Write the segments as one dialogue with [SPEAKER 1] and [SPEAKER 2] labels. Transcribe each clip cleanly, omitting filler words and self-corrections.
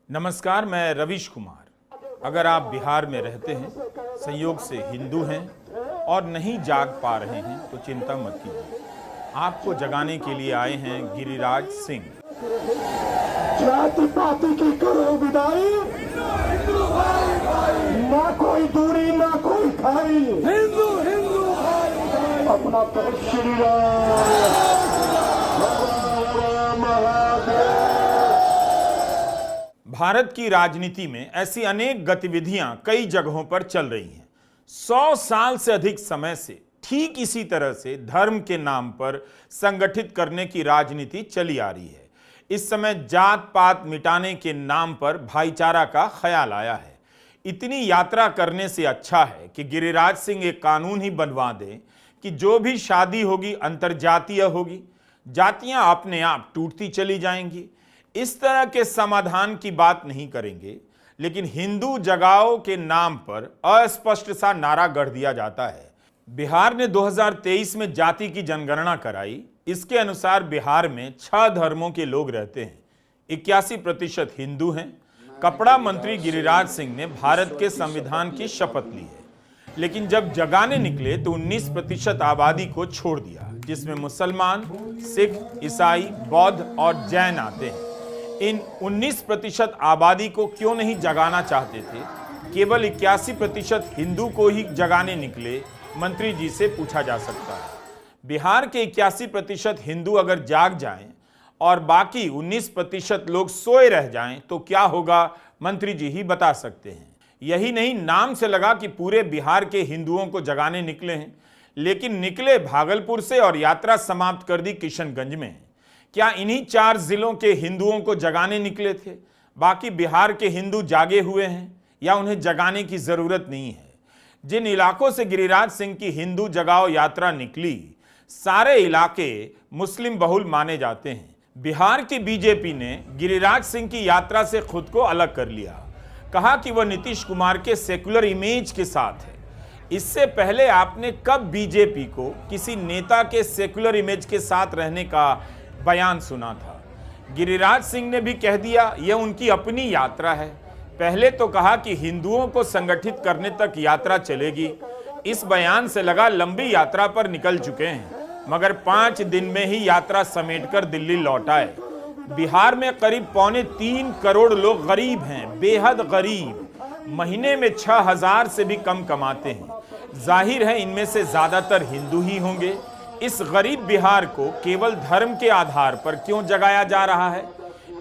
[SPEAKER 1] नमस्कार, मैं रवीश कुमार। अगर आप बिहार में रहते हैं, संयोग से हिंदू हैं और नहीं जाग पा रहे हैं तो चिंता मत कीजिए। आपको जगाने के लिए आए हैं गिरिराज सिंह।
[SPEAKER 2] जाति पाति की करो विदाई, ना कोई दूरी ना कोई खाई, हिंदू हिंदू अपना तो श्री
[SPEAKER 1] भारत की राजनीति में ऐसी अनेक गतिविधियां कई जगहों पर चल रही हैं। 100 साल से अधिक समय से ठीक इसी तरह से धर्म के नाम पर संगठित करने की राजनीति चली आ रही है। इस समय जात पात मिटाने के नाम पर भाईचारा का ख्याल आया है। इतनी यात्रा करने से अच्छा है कि गिरिराज सिंह एक कानून ही बनवा दें कि जो भी शादी होगी अंतरजातीय होगी, जातियां अपने आप टूटती चली जाएंगी। इस तरह के समाधान की बात नहीं करेंगे, लेकिन हिंदू जगाओ के नाम पर अस्पष्ट सा नारा गढ़ दिया जाता है। बिहार ने 2023 में जाति की जनगणना कराई। इसके अनुसार बिहार में 6 धर्मों के लोग रहते हैं। 81% हिंदू हैं। कपड़ा मंत्री गिरिराज सिंह ने भारत के संविधान की शपथ ली है, लेकिन जब जगाने निकले तो 19% आबादी को छोड़ दिया, जिसमें मुसलमान, सिख, ईसाई, बौद्ध और जैन आते हैं। इन 19% आबादी को क्यों नहीं जगाना चाहते थे? केवल 81% हिंदू को ही जगाने निकले, मंत्री जी से पूछा जा सकता है। बिहार के 81% हिंदू अगर जाग जाएं और बाकी 19% लोग सोए रह जाएं तो क्या होगा, मंत्री जी ही बता सकते हैं। यही नहीं, नाम से लगा कि पूरे बिहार के हिंदुओं को जगाने निकले हैं, लेकिन निकले भागलपुर से और यात्रा समाप्त कर दी किशनगंज में। क्या इन्हीं 4 जिलों के हिंदुओं को जगाने निकले थे? बाकी बिहार के हिंदू जागे हुए हैं या उन्हें जगाने की जरूरत नहीं है? जिन इलाकों से गिरिराज सिंह की हिंदू जगाओ यात्रा निकली, सारे इलाके मुस्लिम बहुल माने जाते हैं। बिहार की बीजेपी ने गिरिराज सिंह की यात्रा से खुद को अलग कर लिया। कहा कि वह नीतीश कुमार के सेकुलर इमेज के साथ है। इससे पहले आपने कब बीजेपी को किसी नेता के सेकुलर इमेज के साथ रहने का बयान सुना था? गिरिराज सिंह ने भी कह दिया यह उनकी अपनी यात्रा है। पहले तो कहा कि हिंदुओं को संगठित करने तक यात्रा चलेगी। इस बयान से लगा लंबी यात्रा पर निकल चुके हैं, मगर 5 दिन में ही यात्रा समेटकर दिल्ली लौट आए। बिहार में करीब 3.25 करोड़ लोग गरीब हैं, बेहद गरीब। महीने में 6,000 से भी कम कमाते हैं। जाहिर है इनमें से ज्यादातर हिंदू ही होंगे। इस गरीब बिहार को केवल धर्म के आधार पर क्यों जगाया जा रहा है?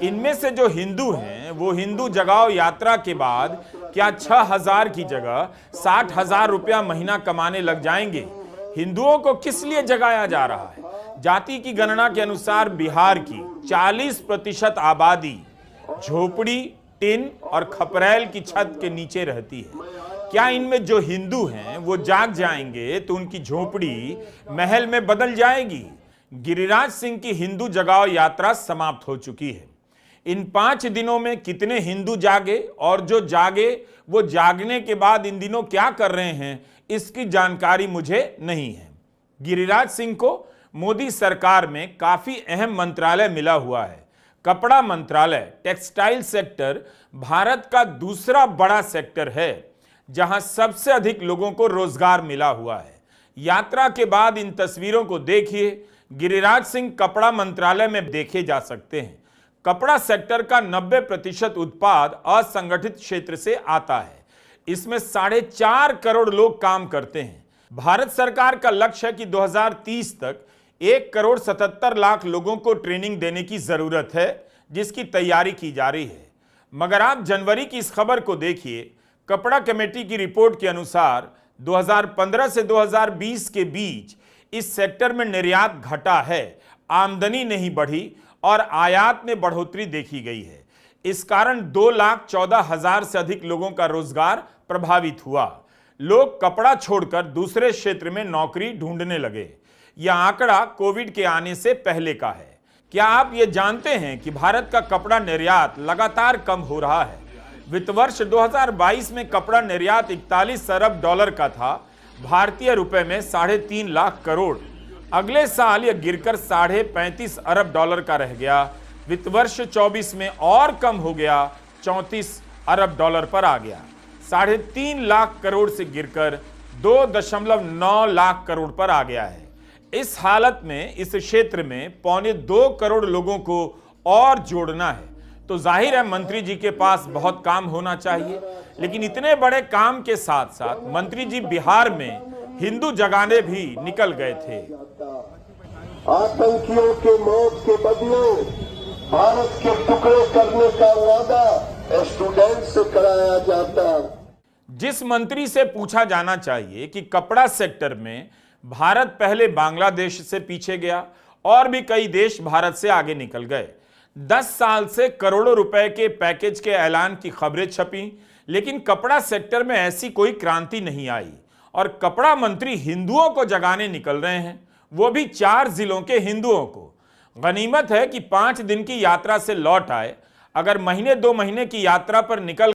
[SPEAKER 1] इनमें से जो हिंदू हैं वो हिंदू जगाओ यात्रा के बाद क्या 6,000 की जगह 60,000 रुपया महीना कमाने लग जाएंगे? हिंदुओं को किस लिए जगाया जा रहा है? जाति की गणना के अनुसार बिहार की 40% आबादी झोपड़ी, टिन और खपरेल की छत के नीचे रहती है। क्या इनमें जो हिंदू हैं वो जाग जाएंगे तो उनकी झोपड़ी महल में बदल जाएगी? गिरिराज सिंह की हिंदू जगाओ यात्रा समाप्त हो चुकी है। इन 5 दिनों में कितने हिंदू जागे और जो जागे वो जागने के बाद इन दिनों क्या कर रहे हैं, इसकी जानकारी मुझे नहीं है। गिरिराज सिंह को मोदी सरकार में काफी अहम मंत्रालय मिला हुआ है। कपड़ा मंत्रालय, टेक्सटाइल सेक्टर भारत का दूसरा बड़ा सेक्टर है, जहां सबसे अधिक लोगों को रोजगार मिला हुआ है। यात्रा के बाद इन तस्वीरों को देखिए। गिरिराज सिंह कपड़ा मंत्रालय में देखे जा सकते हैं। कपड़ा सेक्टर का 90% उत्पाद असंगठित क्षेत्र से आता है। इसमें 4.5 करोड़ लोग काम करते हैं। भारत सरकार का लक्ष्य है कि 2030 तक 1,77,00,000 लोगों को ट्रेनिंग देने की जरूरत है, जिसकी तैयारी की जा रही है। मगर आप जनवरी की इस खबर को देखिए। कपड़ा कमेटी की रिपोर्ट के अनुसार 2015 से 2020 के बीच इस सेक्टर में निर्यात घटा है, आमदनी नहीं बढ़ी और आयात में बढ़ोतरी देखी गई है। इस कारण 2,14,000 से अधिक लोगों का रोजगार प्रभावित हुआ। लोग कपड़ा छोड़कर दूसरे क्षेत्र में नौकरी ढूंढने लगे। यह आंकड़ा कोविड के आने से पहले का है। क्या आप ये जानते हैं कि भारत का कपड़ा निर्यात लगातार कम हो रहा है? वित्त वर्ष 2022 में कपड़ा निर्यात 41 अरब डॉलर का था, भारतीय रुपए में 3.5 लाख करोड़। अगले साल यह गिरकर 35.5 अरब डॉलर का रह गया। वित्त वर्ष 24 में और कम हो गया 34 अरब डॉलर पर आ गया। 3.5 लाख करोड़ से गिरकर 2.9 लाख करोड़ पर आ गया है। इस हालत में इस क्षेत्र में 1.25 करोड़ लोगों को और जोड़ना है, तो जाहिर है मंत्री जी के पास बहुत काम होना चाहिए। लेकिन इतने बड़े काम के साथ साथ मंत्री जी बिहार में हिंदू जगाने भी निकल गए थे।
[SPEAKER 2] आतंकियों के मौत के बदले भारत के टुकड़े करने का वादा स्टूडेंट से कराया जाता।
[SPEAKER 1] जिस मंत्री से पूछा जाना चाहिए कि कपड़ा सेक्टर में भारत पहले बांग्लादेश से पीछे गया और भी कई देश भारत से आगे निकल गए। 10 साल से करोड़ों रुपए के पैकेज के ऐलान की खबरें छपी, लेकिन कपड़ा सेक्टर में ऐसी कोई क्रांति नहीं आई और कपड़ा मंत्री हिंदुओं को जगाने निकल रहे हैं, वो भी 4 जिलों के हिंदुओं को। गनीमत है कि 5 दिन की यात्रा से लौट आए। अगर महीने 2 महीने की यात्रा पर निकल